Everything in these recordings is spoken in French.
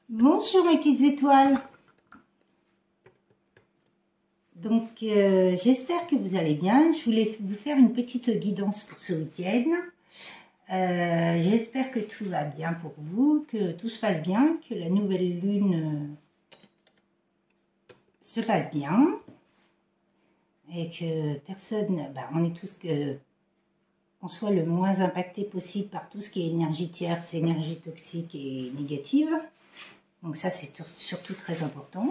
Bonjour mes petites étoiles. Donc j'espère que vous allez bien. Je voulais vous faire une petite guidance pour ce week-end. J'espère que tout va bien pour vous, que tout se passe bien, que la nouvelle lune se passe bien et que personne, on est tous qu'on soit le moins impacté possible par tout ce qui est énergie tierce, énergie toxique et négative. Donc ça c'est surtout très important.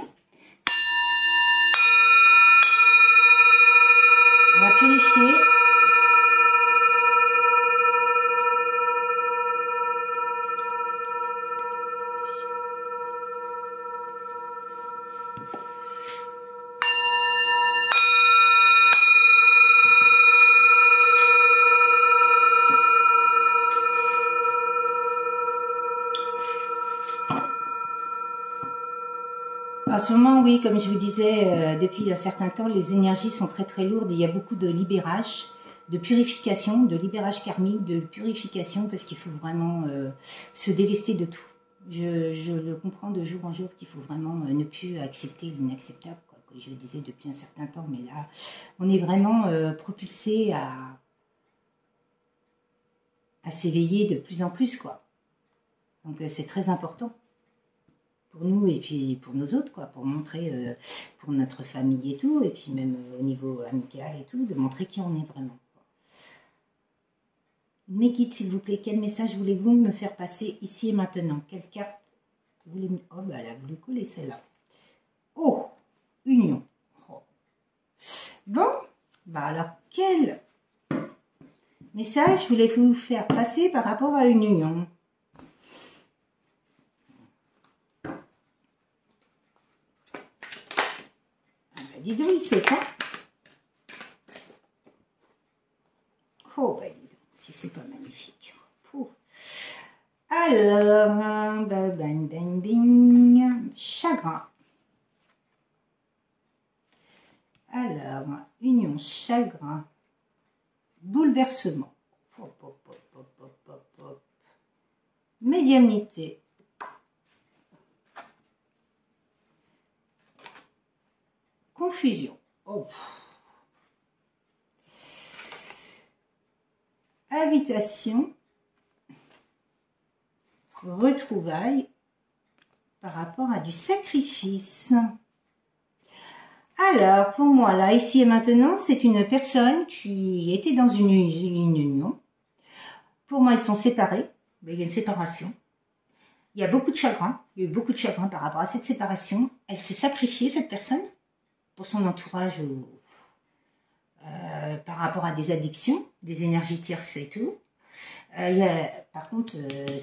On va purifier. En ce moment, oui, comme je vous disais, depuis un certain temps, les énergies sont très très lourdes. Il y a beaucoup de libérage, de purification, de libérage karmique, de purification, parce qu'il faut vraiment se délester de tout. Je le comprends de jour en jour qu'il faut vraiment ne plus accepter l'inacceptable, comme je le disais depuis un certain temps. Mais là, on est vraiment propulsé à s'éveiller de plus en plus, quoi. Donc c'est très important pour nous et puis pour nos autres, quoi, pour montrer pour notre famille et tout, et puis même au niveau amical et tout, de montrer qui on est vraiment. Mes guides, s'il vous plaît, quel message voulez-vous me faire passer ici et maintenant? Quelle carte voulez-vous? Oh, bah elle a voulu coller celle-là. Oh, union. Oh. Bon, bah alors, quel message voulez-vous faire passer par rapport à une union? Dis donc, il sait pas. Oh, bah dis donc, si c'est pas magnifique. Oh. Alors, bang, bang, bing, chagrin. Alors, union, chagrin, bouleversement. Hop, hop, hop, hop, hop, hop, hop. Médiumnité. Confusion. Oh. Invitation. Retrouvailles par rapport à du sacrifice. Alors, pour moi, là, ici et maintenant, c'est une personne qui était dans une union. Pour moi, ils sont séparés. Il y a une séparation. Il y a beaucoup de chagrin. Il y a eu beaucoup de chagrin par rapport à cette séparation. Elle s'est sacrifiée, cette personne, pour son entourage, par rapport à des addictions, des énergies tierces et tout. Par contre,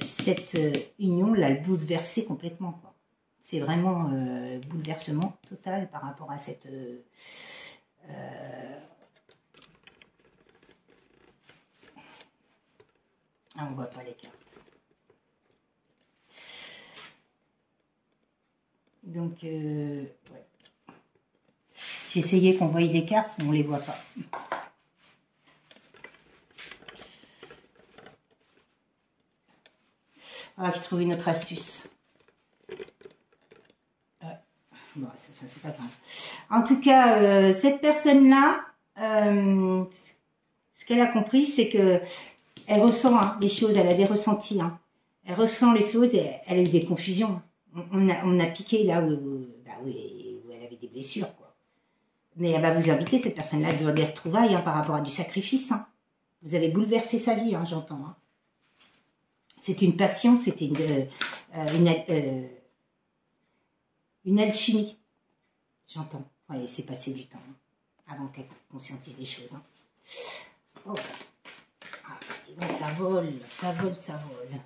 cette union l'a bouleversée complètement, quoi. C'est vraiment bouleversement total par rapport à cette... Ah, on ne voit pas les cartes. Donc, ouais. J'ai essayé qu'on voie les cartes, mais on ne les voit pas. Ah, j'ai trouvé une autre astuce. Bon, c'est pas grave. En tout cas, cette personne-là, ce qu'elle a compris, c'est que elle ressent les choses, elle a des ressentis. Elle ressent les choses et elle a eu des confusions. On a piqué là où elle avait des blessures, quoi. Mais elle va vous inviter, cette personne-là, à des retrouvailles par rapport à du sacrifice. Vous avez bouleversé sa vie, j'entends. C'est une passion, c'était une alchimie. J'entends. Ouais, il s'est passé du temps avant qu'elle conscientise les choses. Oh. Ah, donc ça vole, ça vole, ça vole.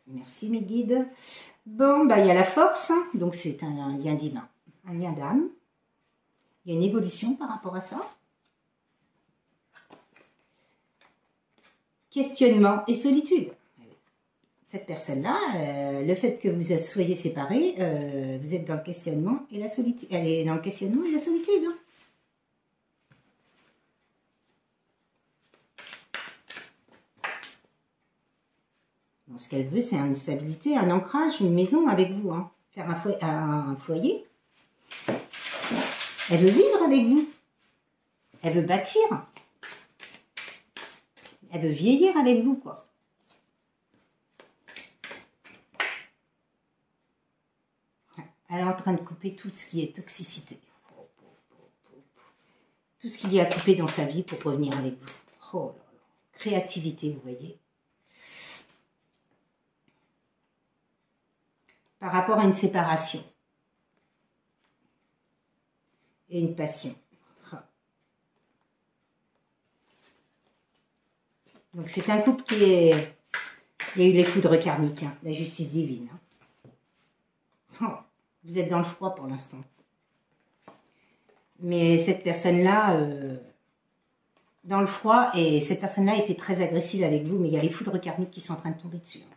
Merci mes guides. Bon, il y a la force, donc c'est un lien divin, un lien d'âme. Il y a une évolution par rapport à ça. Questionnement et solitude. Cette personne-là, le fait que vous soyez séparés, vous êtes dans le questionnement et la solitude. Elle est dans le questionnement et la solitude. Bon. Bon, ce qu'elle veut, c'est une stabilité, un ancrage, une maison avec vous. Hein. Faire un foyer. Elle veut vivre avec vous. Elle veut bâtir. Elle veut vieillir avec vous, quoi. Elle est en train de couper tout ce qui est toxicité. Tout ce qu'il y a à couper dans sa vie pour revenir avec vous. Oh là là. Créativité, vous voyez. Par rapport à une séparation. Et une passion. Donc c'est un couple qui est... Il y a eu les foudres karmiques, hein, la justice divine. Hein. Oh, vous êtes dans le froid pour l'instant. Mais cette personne-là, dans le froid, et cette personne-là était très agressive avec vous, mais il y a les foudres karmiques qui sont en train de tomber dessus. Hein.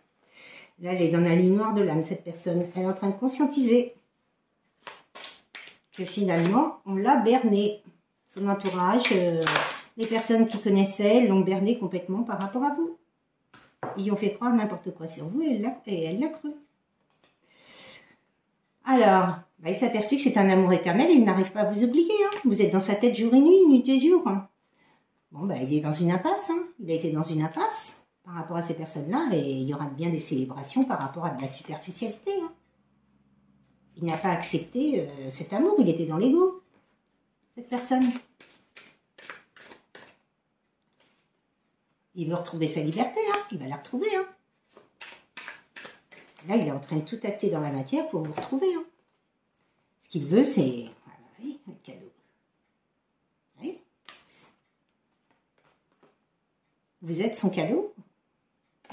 Là, elle est dans la nuit noire de l'âme, cette personne. Elle est en train de conscientiser que finalement, on l'a berné. Son entourage, les personnes qui connaissaient l'ont berné complètement par rapport à vous. Ils ont fait croire n'importe quoi sur vous et elle l'a cru. Alors, bah, il s'est aperçu que c'est un amour éternel et il n'arrive pas à vous oublier. Hein. Vous êtes dans sa tête jour et nuit et jour. Hein. Bon, bah, il est dans une impasse. Hein. Il a été dans une impasse par rapport à ces personnes-là et il y aura bien des célébrations par rapport à de la superficialité. Hein. Il n'a pas accepté cet amour, il était dans l'ego, cette personne. Il veut retrouver sa liberté, hein. Il va la retrouver. Hein. Là, il est en train de tout acter dans la matière pour vous retrouver. Hein. Ce qu'il veut, c'est... Voilà, oui, un cadeau. Oui. Vous êtes son cadeau.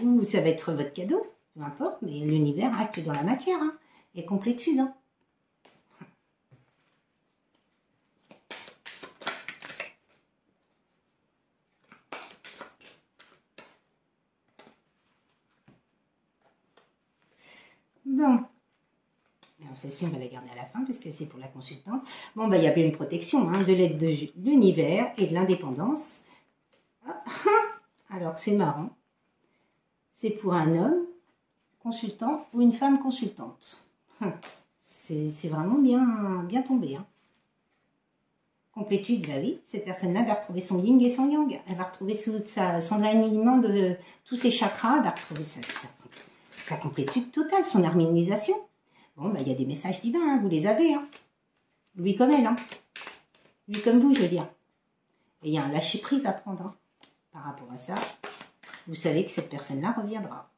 Ou ça va être votre cadeau, peu importe, mais l'univers acte dans la matière. Hein. Et complétude. Hein. Bon. Alors celle-ci, on va la garder à la fin parce que c'est pour la consultante. Bon, ben, il y a bien une protection hein, de l'aide de l'univers et de l'indépendance. Ah, alors, c'est marrant. C'est pour un homme consultant ou une femme consultante. C'est vraiment bien tombé. Hein. Complétude, bah oui, cette personne-là va retrouver son yin et son yang. Elle va retrouver son alignement de tous ses chakras, elle va retrouver sa complétude totale, son harmonisation. Bon, bah il y a des messages divins, hein, vous les avez. Hein. Lui comme elle, hein. Lui comme vous, je veux dire. Et il y a un lâcher-prise à prendre hein, par rapport à ça. Vous savez que cette personne-là reviendra.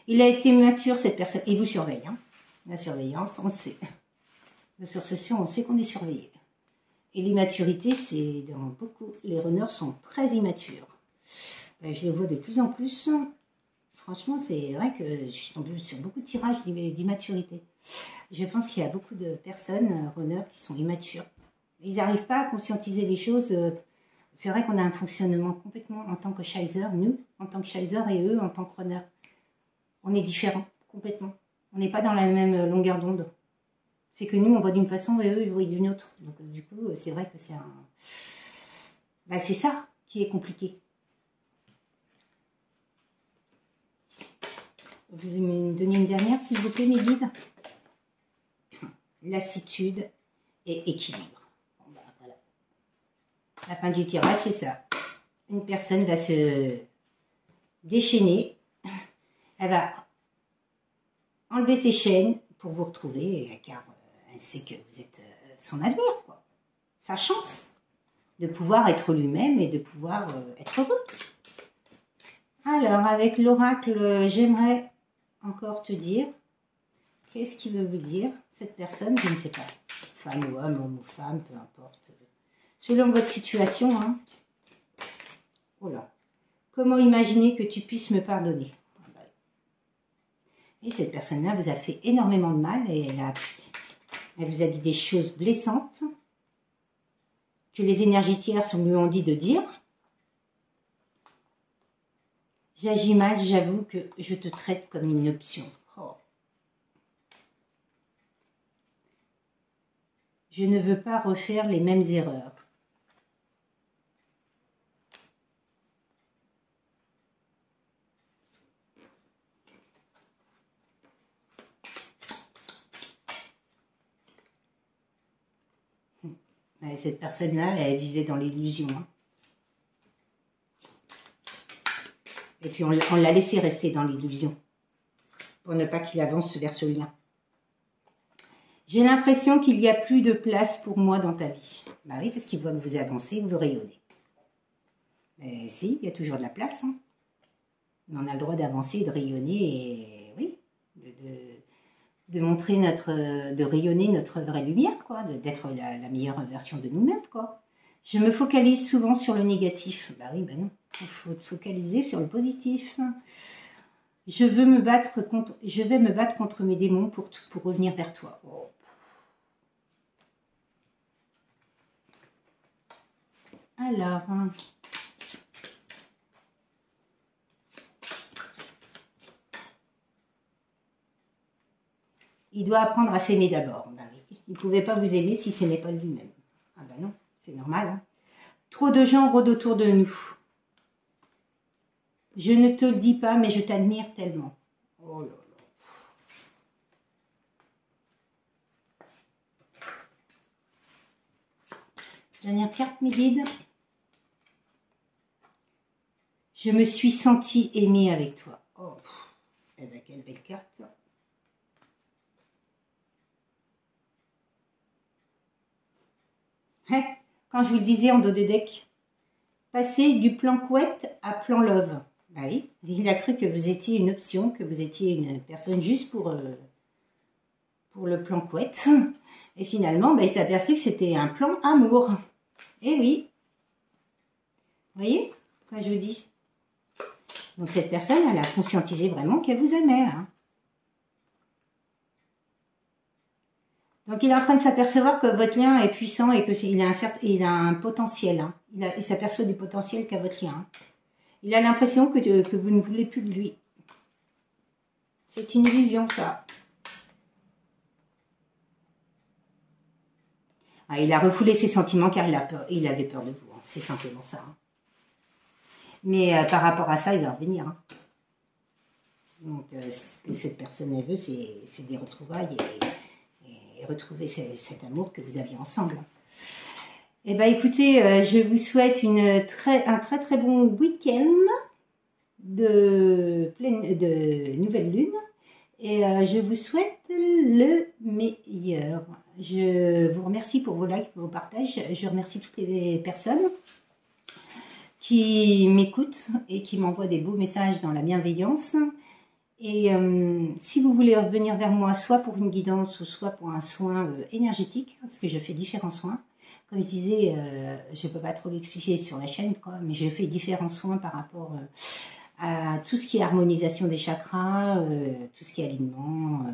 Il a été mature, cette personne, et vous surveille. Hein. La surveillance, on le sait. Sur ce on sait qu'on est surveillé. Et l'immaturité, c'est dans beaucoup... Les runners sont très immatures. Je les vois de plus en plus. Franchement, c'est vrai que je suis tombée sur beaucoup de tirages d'immaturité. Je pense qu'il y a beaucoup de personnes, runners, qui sont immatures. Ils n'arrivent pas à conscientiser les choses. C'est vrai qu'on a un fonctionnement complètement en tant que Shizer, nous, en tant que Shizer, et eux, en tant que runners. On est différents, complètement. On n'est pas dans la même longueur d'onde. C'est que nous, on voit d'une façon et eux, ils voient d'une autre. Donc, du coup, c'est vrai que c'est un... Bah, c'est ça qui est compliqué. Vous voulez me donner une dernière, s'il vous plaît, mes guides? Lassitude et équilibre. Bon, bah, voilà. La fin du tirage, c'est ça. Une personne va se déchaîner. Elle va enlever ses chaînes pour vous retrouver, car elle sait que vous êtes son avenir, quoi. Sa chance de pouvoir être lui-même et de pouvoir être heureux. Alors, avec l'oracle, j'aimerais encore te dire, qu'est-ce qu'il veut vous dire, cette personne, je ne sais pas, femme ou homme ou femme, peu importe, selon votre situation, hein. Oh là, comment imaginer que tu puisses me pardonner? Et cette personne-là vous a fait énormément de mal et elle vous a dit des choses blessantes que les énergies tierces lui ont dit de dire. J'agis mal, j'avoue que je te traite comme une option. Oh. Je ne veux pas refaire les mêmes erreurs. Ouais, cette personne-là, elle vivait dans l'illusion. Hein. Et puis on l'a laissé rester dans l'illusion pour ne pas qu'il avance vers ce lien. J'ai l'impression qu'il n'y a plus de place pour moi dans ta vie. Bah oui, parce qu'il voit que vous avancez, que vous rayonnez. Mais si, il y a toujours de la place. Hein. Mais on a le droit d'avancer, de rayonner et oui, de montrer de rayonner notre vraie lumière, quoi, d'être la meilleure version de nous-mêmes, quoi. Je me focalise souvent sur le négatif. Bah oui, bah non. Il faut te focaliser sur le positif. Je vais me battre contre mes démons pour revenir vers toi. Oh. Alors, il doit apprendre à s'aimer d'abord. Ben oui. Il ne pouvait pas vous aimer s'il ne s'aimait pas lui-même. Ah ben non, c'est normal. Hein. Trop de gens rôdent autour de nous. Je ne te le dis pas, mais je t'admire tellement. Oh là là. Dernière carte, mes guides. Je me suis sentie aimée avec toi. Oh, eh ben, quelle belle carte. Hein, quand je vous le disais en dos de deck, passer du plan couette à plan love. Bah oui, il a cru que vous étiez une option, que vous étiez une personne juste pour le plan couette. Et finalement, bah, il s'est aperçu que c'était un plan amour. Eh oui. Vous voyez, quand je vous dis. Donc cette personne, elle a conscientisé vraiment qu'elle vous aimait. Hein. Donc il est en train de s'apercevoir que votre lien est puissant et qu'il a un potentiel. Hein. Il s'aperçoit du potentiel qu'a votre lien. Hein. Il a l'impression que vous ne voulez plus de lui. C'est une illusion, ça. Ah, il a refoulé ses sentiments car il avait peur de vous. Hein. C'est simplement ça. Hein. Mais par rapport à ça, il va revenir. Hein. Donc, ce que cette personne elle veut, c'est des retrouvailles et retrouver cet amour que vous aviez ensemble. Eh bien, écoutez, je vous souhaite un très très bon week-end de nouvelle lune. Et je vous souhaite le meilleur. Je vous remercie pour vos likes, vos partages. Je remercie toutes les personnes qui m'écoutent et qui m'envoient des beaux messages dans la bienveillance. Et si vous voulez revenir vers moi, soit pour une guidance ou soit pour un soin énergétique, parce que je fais différents soins. Comme je disais, je ne peux pas trop l'expliquer sur la chaîne, quoi, mais je fais différents soins par rapport à tout ce qui est harmonisation des chakras, tout ce qui est alignement,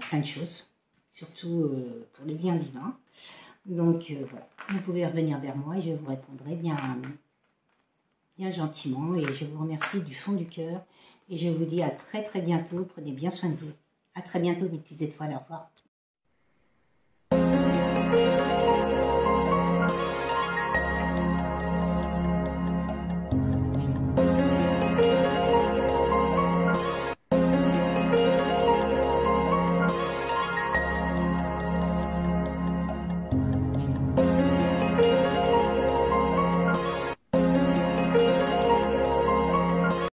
plein de choses, surtout pour les liens divins. Donc voilà, vous pouvez revenir vers moi et je vous répondrai bien gentiment et je vous remercie du fond du cœur et je vous dis à très très bientôt, prenez bien soin de vous. À très bientôt mes petites étoiles, au revoir.